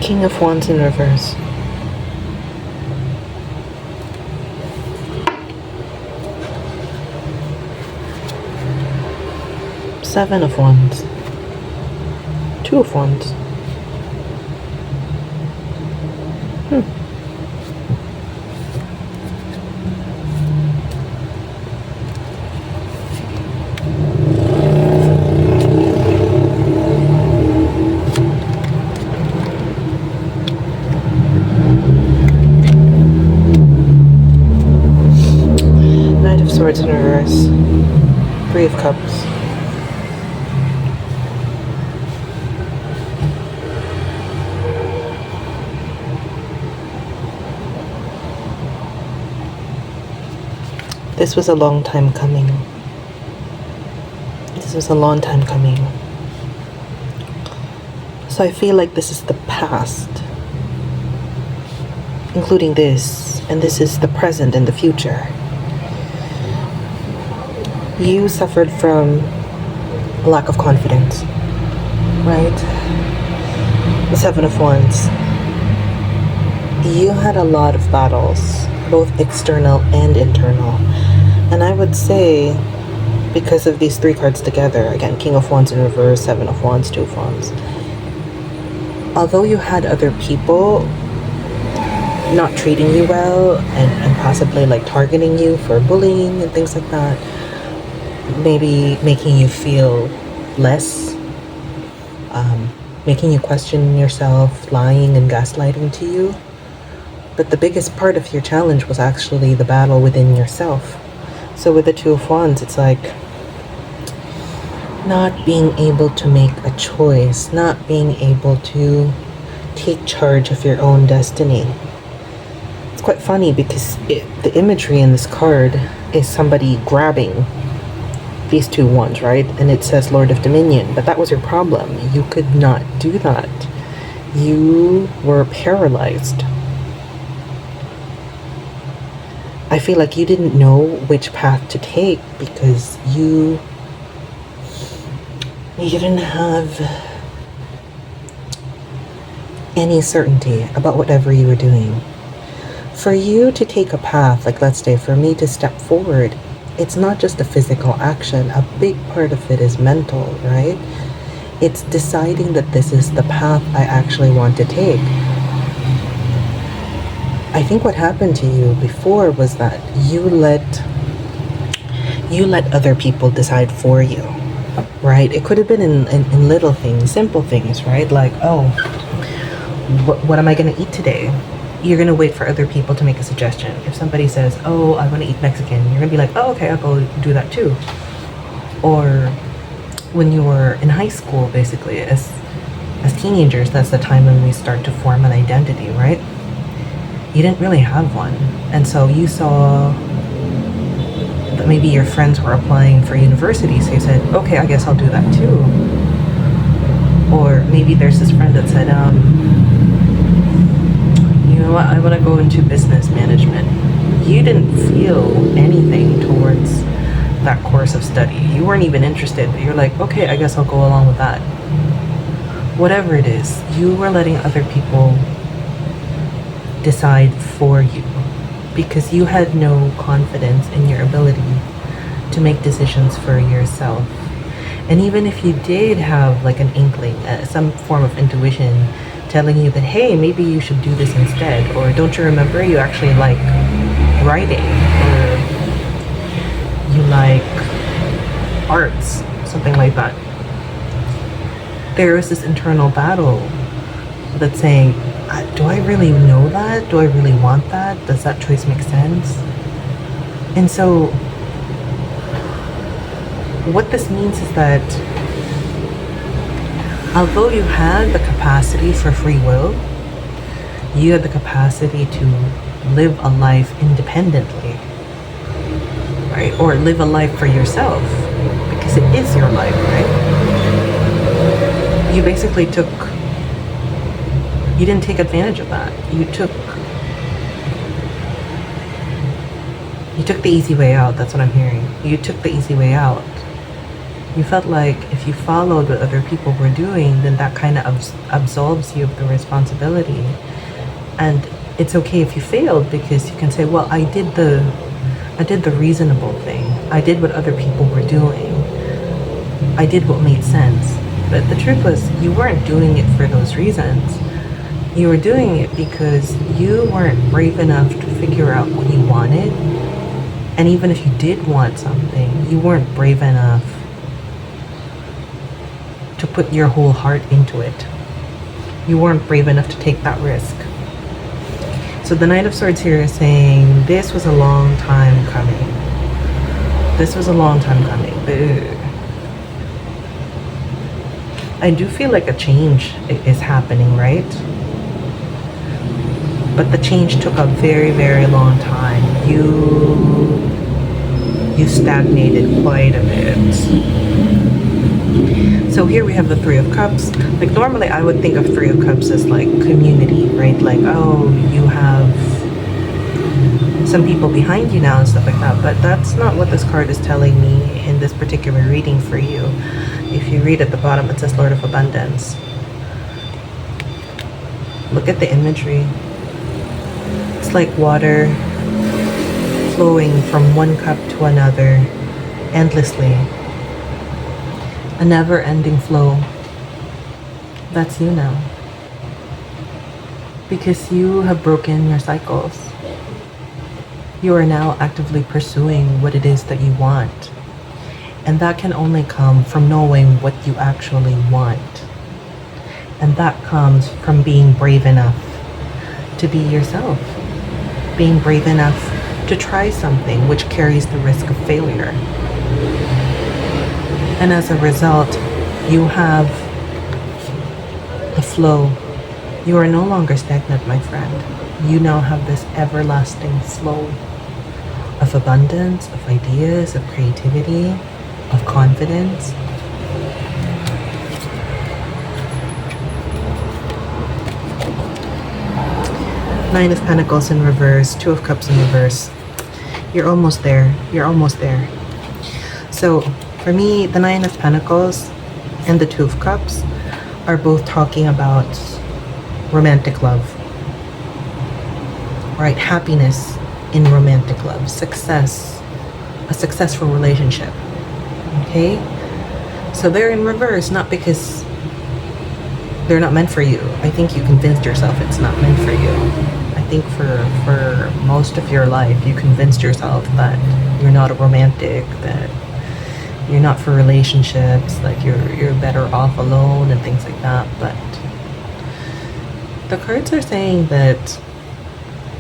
King of Wands in reverse. Seven of Wands. Two of Wands. Knight of Swords in reverse. Three of Cups. This was a long time coming. This was a long time coming. So I feel like this is the past, including this, and this is the present and the future. You suffered from a lack of confidence, right? The Seven of Wands. You had a lot of battles, both external and internal. And I would say, because of these three cards together, again, King of Wands in reverse, Seven of Wands, Two of Wands, although you had other people not treating you well and possibly like targeting you for bullying and things like that, maybe making you feel less, making you question yourself, lying and gaslighting to you. But the biggest part of your challenge was actually the battle within yourself. So with the Two of Wands, it's like not being able to make a choice, not being able to take charge of your own destiny. It's quite funny because the imagery in this card is somebody grabbing these two wands, right? And it says Lord of Dominion, but that was your problem. You could not do that. You were paralyzed. I feel like you didn't know which path to take because you didn't have any certainty about whatever you were doing. For you to take a path, like let's say for me to step forward, it's not just a physical action. A big part of it is mental, right? It's deciding that this is the path I actually want to take. I think what happened to you before was that you let other people decide for you, right? It could have been in little things, simple things, right? Like, oh, what am I going to eat today? You're going to wait for other people to make a suggestion. If somebody says, oh, I want to eat Mexican, you're going to be like, oh, okay, I'll go do that too. Or when you were in high school, basically, as teenagers, that's the time when we start to form an identity, right? You didn't really have one. And so you saw that maybe your friends were applying for university, so you said, okay, I guess I'll do that too. Or maybe there's this friend that said, you know what, I want to go into business management. You didn't feel anything towards that course of study. You weren't even interested, but you're like, okay, I guess I'll go along with that. Whatever it is, you were letting other people decide for you because you had no confidence in your ability to make decisions for yourself. And even if you did have like an inkling, some form of intuition telling you that, hey, maybe you should do this instead, or don't you remember you actually like writing, or you like arts, something like that. There is this internal battle that's saying, do I really know that? Do I really want that? Does that choice make sense? And so what this means is that although you had the capacity for free will, you had the capacity to live a life independently, right? Or live a life for yourself, because it is your life, right? You basically you didn't take advantage of that. You took the easy way out. That's what I'm hearing. You took the easy way out. You felt like if you followed what other people were doing, then that kind of absolves you of the responsibility. And it's okay if you failed, because you can say, well, I did the reasonable thing. I did what other people were doing. I did what made sense. But the truth was, you weren't doing it for those reasons. You were doing it because you weren't brave enough to figure out what you wanted. And even if you did want something, you weren't brave enough to put your whole heart into it. You weren't brave enough to take that risk. So the Knight of Swords here is saying this was a long time coming. This was a long time coming. I do feel like a change is happening, right? But the change took a very, very long time. You stagnated quite a bit. So here we have the Three of Cups. Like normally I would think of Three of Cups as like community, right? Like, oh, you have some people behind you now and stuff like that. But that's not what this card is telling me in this particular reading for you. If you read at the bottom, it says Lord of Abundance. Look at the imagery. It's like water flowing from one cup to another endlessly. A never-ending flow. That's you now. Because you have broken your cycles. You are now actively pursuing what it is that you want. And that can only come from knowing what you actually want. And that comes from being brave enough to be yourself. Being brave enough to try something which carries the risk of failure. And as a result, you have the flow. You are no longer stagnant, my friend. You now have this everlasting flow of abundance, of ideas, of creativity, of confidence. Nine of Pentacles in reverse, Two of Cups in reverse. You're almost there. You're almost there. So for me, the Nine of Pentacles and the Two of Cups are both talking about romantic love. Right? Happiness in romantic love. Success. A successful relationship. Okay? So they're in reverse, not because they're not meant for you. I think you convinced yourself it's not meant for you. I think for most of your life, you convinced yourself that you're not a romantic, that you're not for relationships, like you're better off alone and things like that. But the cards are saying that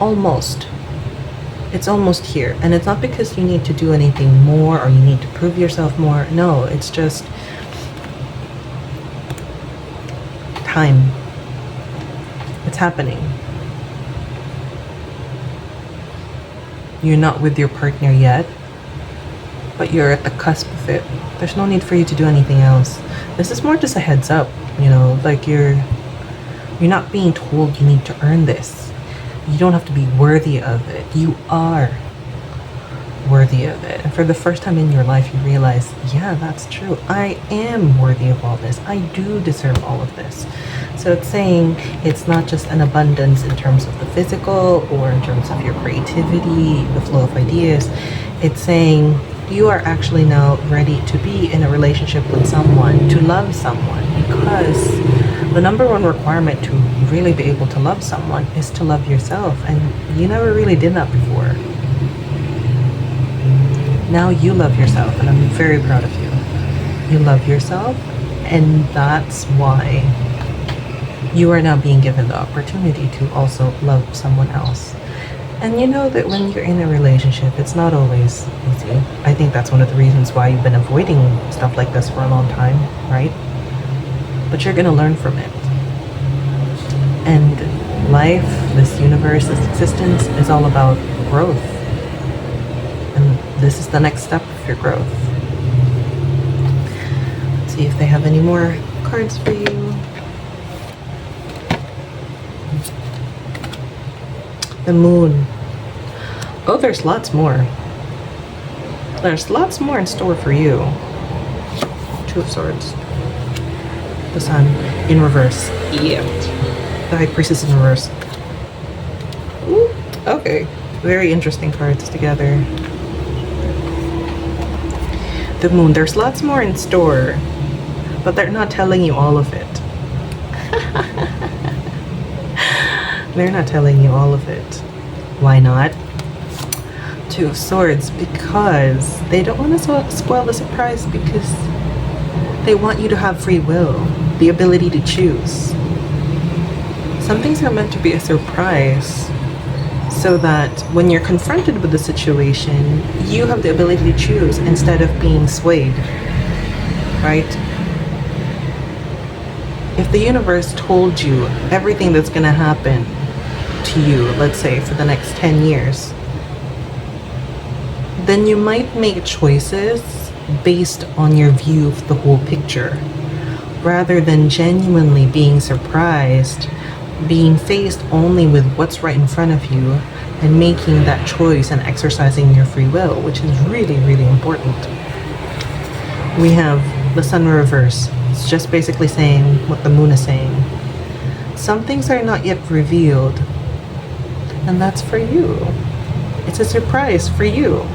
almost. It's almost here. And it's not because you need to do anything more or you need to prove yourself more. No, it's just time. It's happening. You're not with your partner yet, but you're at the cusp of it. There's no need for you to do anything else. This is more just a heads up, you know, like you're not being told you need to earn this. You don't have to be worthy of it. You are worthy of it. And for the first time in your life, you realize, yeah, that's true. I am worthy of all this. I do deserve all of this. So it's saying it's not just an abundance in terms of the physical or in terms of your creativity, the flow of ideas. It's saying you are actually now ready to be in a relationship with someone, to love someone, because the number one requirement to really be able to love someone is to love yourself. And you never really did that before. Now you love yourself, and I'm very proud of you. You love yourself, and that's why you are now being given the opportunity to also love someone else. And you know that when you're in a relationship, it's not always easy. I think that's one of the reasons why you've been avoiding stuff like this for a long time, right? But you're gonna learn from it. And life, this universe, this existence is all about growth. And this is the next step of your growth. Let's see if they have any more cards for you. The Moon. Oh, there's lots more. There's lots more in store for you. Two of Swords. The Sun in reverse. Yeah. The High Priestess in reverse. Ooh, okay. Very interesting cards together. The Moon. There's lots more in store, but they're not telling you all of it. They're not telling you all of it. Why not? Two of Swords, because they don't want to spoil the surprise, because they want you to have free will, the ability to choose. Some things are meant to be a surprise so that when you're confronted with the situation, you have the ability to choose instead of being swayed, right? If the universe told you everything that's going to happen to you, let's say for the next 10 years, then you might make choices based on your view of the whole picture, rather than genuinely being surprised, being faced only with what's right in front of you, and making that choice and exercising your free will, which is really, really important. We have the Sun reverse. It's just basically saying what the Moon is saying. Some things are not yet revealed, and that's for you. It's a surprise for you.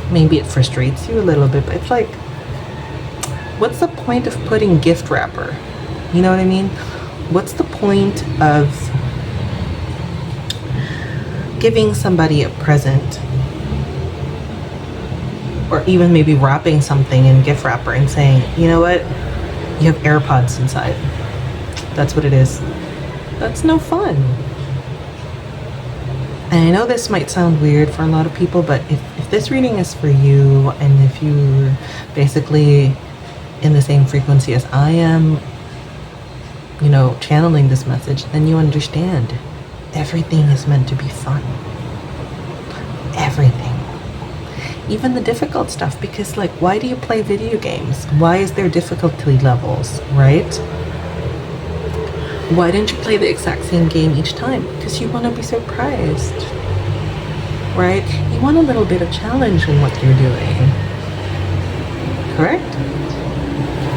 Maybe it frustrates you a little bit, but it's like, what's the point of putting gift wrapper? You know what I mean? What's the point of giving somebody a present, or even maybe wrapping something in gift wrapper and saying, you know what, you have AirPods inside? That's what it is. That's no fun. And I know this might sound weird for a lot of people, but if this reading is for you, and if you're basically in the same frequency as I am, you know, channeling this message, then you understand everything is meant to be fun. Everything. Even the difficult stuff, because like, why do you play video games? Why is there difficulty levels, right? Why didn't you play the exact same game each time? Because you want to be surprised, right? You want a little bit of challenge in what you're doing, correct?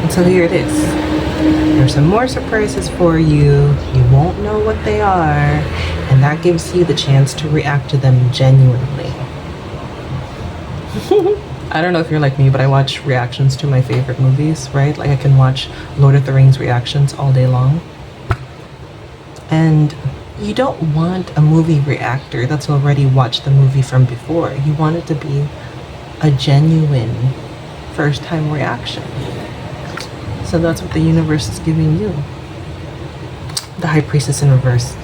And so here it is. There's some more surprises for you. You won't know what they are, and that gives you the chance to react to them genuinely. I don't know if you're like me, but I watch reactions to my favorite movies, right? Like I can watch Lord of the Rings reactions all day long. And you don't want a movie reactor that's already watched the movie from before. You want it to be a genuine first-time reaction. So that's what the universe is giving you. The High Priestess in reverse.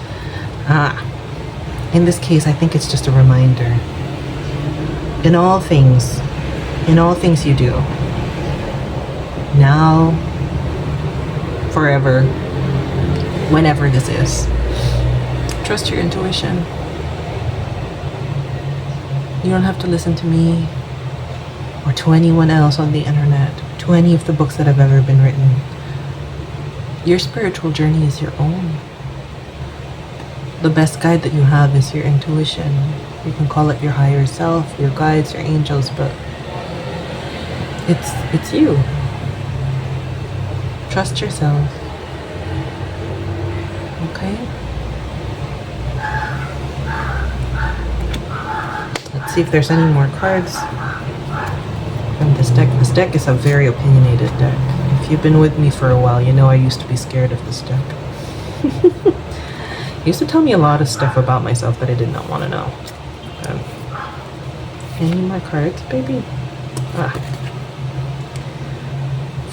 In this case, I think it's just a reminder. In all things you do, now, forever, whenever this is, trust your intuition. You don't have to listen to me or to anyone else on the internet, to any of the books that have ever been written. Your spiritual journey is your own. The best guide that you have is your intuition. You can call it your higher self, your guides, your angels, but it's you. Trust yourself. Okay? Let's see if there's any more cards from this deck. This deck is a very opinionated deck. If you've been with me for a while, you know I used to be scared of this deck. It used to tell me a lot of stuff about myself that I did not want to know. Any more cards, baby?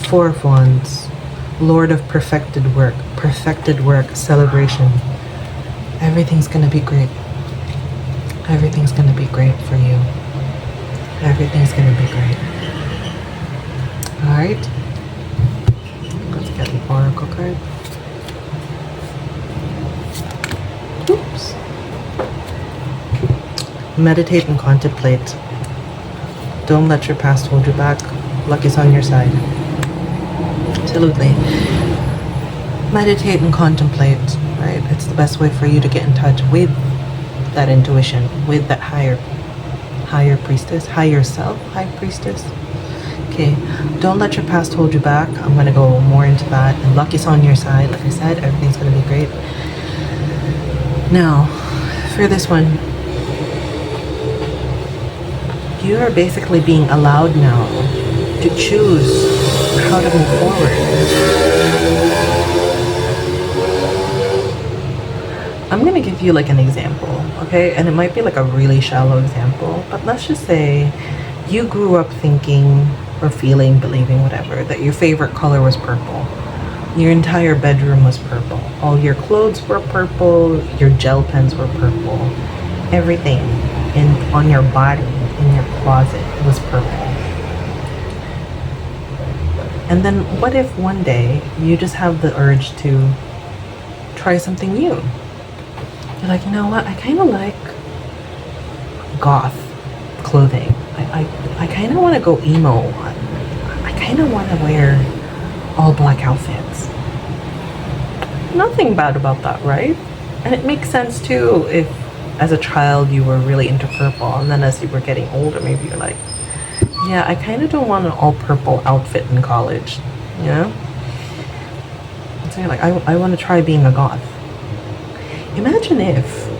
Four of Wands. Lord of perfected work, celebration. Everything's gonna be great. Everything's gonna be great for you. Everything's gonna be great. Alright. Let's get an oracle card. Oops. Meditate and contemplate. Don't let your past hold you back. Luck is on your side. Absolutely. Meditate and contemplate, right? It's the best way for you to get in touch with that intuition, with that higher priestess, higher self, high priestess. Okay, don't let your past hold you back. I'm gonna go more into that. And luck is on your side. Like I said, everything's gonna be great. Now, for this one, you are basically being allowed now to choose how to move forward. I'm gonna give you like an example, okay? And it might be like a really shallow example, but let's just say you grew up thinking or feeling, believing, whatever, that your favorite color was purple. Your entire bedroom was purple. All your clothes were purple, your gel pens were purple. Everything on your body, in your closet, was purple. And then what if one day you just have the urge to try something new? You're like, you know what, I kind of like goth clothing. I kind of want to go emo. I kind of want to wear all black outfits. Nothing bad about that, right? And it makes sense too if as a child you were really into purple, and then as you were getting older, maybe you're like, yeah, I kind of don't want an all purple outfit in college, you know? So you're like, I want to try being a goth. Imagine if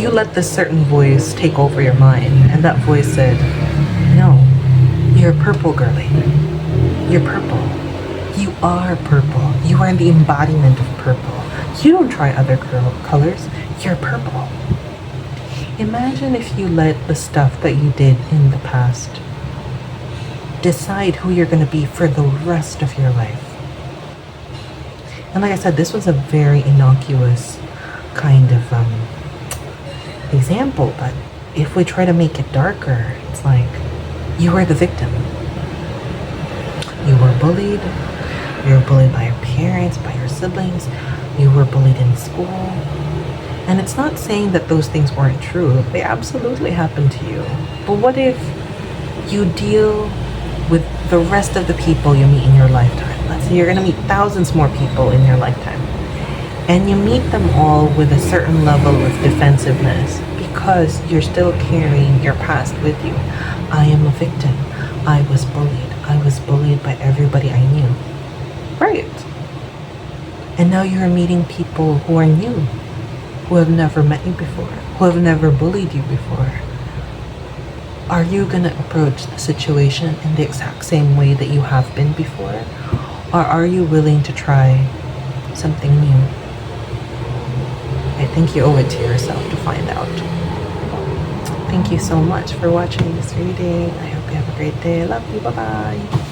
you let this certain voice take over your mind, and that voice said, no, you're purple, girly. You're purple. You are purple. You are the embodiment of purple. You don't try other colors. You're purple. Imagine if you let the stuff that you did in the past decide who you're going to be for the rest of your life. And like I said, this was a very innocuous kind of example, but if we try to make it darker, it's like you were the victim. You were bullied. You were bullied by your parents, by your siblings. You were bullied in school. And it's not saying that those things weren't true. They absolutely happened to you. But what if you deal with the rest of the people you meet in your lifetime? Let's say you're going to meet thousands more people in your lifetime. And you meet them all with a certain level of defensiveness because you're still carrying your past with you. I am a victim. I was bullied. I was bullied by everybody I knew. Right. And now you're meeting people who are new, who have never met you before, who have never bullied you before. Are you going to approach the situation in the exact same way that you have been before? Or are you willing to try something new? I think you owe it to yourself to find out. Thank you so much for watching this reading. I hope you have a great day. I love you. Bye-bye.